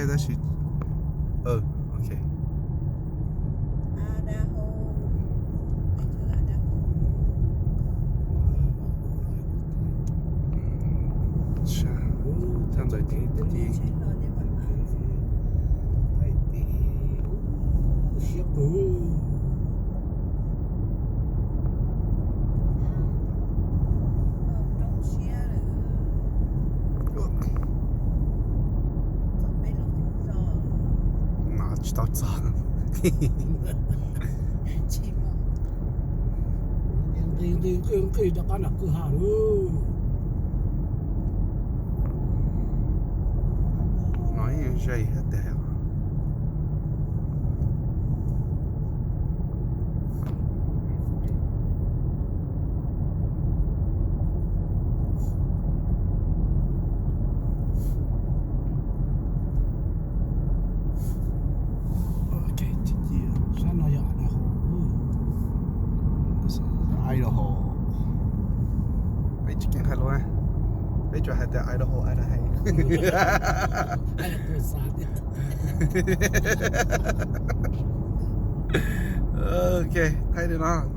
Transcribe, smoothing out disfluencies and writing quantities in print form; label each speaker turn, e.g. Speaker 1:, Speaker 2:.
Speaker 1: 再去，OK。站在地底。哪知道脏？nói dây hết đèo. Idaho. Bây giờ chicken hello á. Bây giờ hay tại Idaho ai đã hay. Ok, thay được nó.